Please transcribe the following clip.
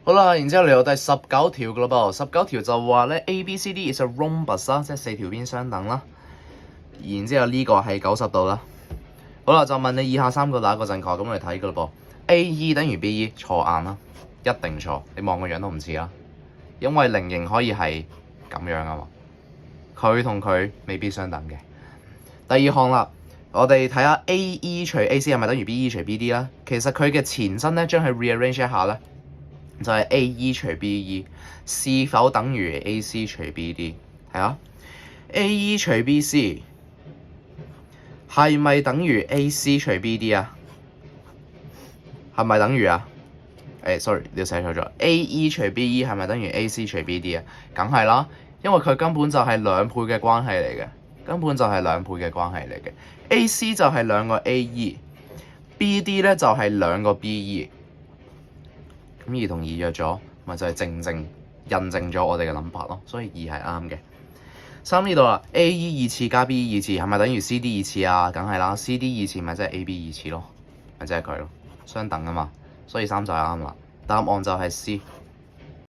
好啦，然之後嚟到第19條噶啦噃，19條就話咧 A B C D is a rhombus 啦，即係4條邊相等啦。然之後呢個係90度啦。好啦，就問你以下3個哪個正確？咁我哋睇噶啦噃。AE 等於 BE 錯硬啦，一定錯。你望個樣都唔似啦，因為菱形可以係咁樣啊嘛，佢同佢未必相等嘅。第二項啦，我哋睇下 AE 除 AC 係咪等於 BE 除 BD 啦？其實佢嘅前身咧，將佢 rearrange 一下咧，就係 AE 除 BE 是否等於 AC 除 BD？ 係啊 ，AE 除 BC 係咪等於 AC 除 BD 啊？係咪等於啊？sorry， 你寫錯咗。AE 除 BE 係咪等於 AC 除 BD 啊？梗係啦，因為佢根本就係兩倍嘅關係嚟嘅，根本就係兩倍嘅關係嚟嘅。AC 就係兩個 AE，BD 咧就係兩個 BE。咁二同二約咗，咪就係正正印證咗我哋嘅諗法咯。所以二係啱嘅。3呢度啦 ，AE 二次加 BE 二次係咪等於 CD 二次啊？梗係啦，CD 二次咪即係 AB 二次咯，咪即係佢咯，相等啊嘛。所以3就係啱啦，答案就係 C。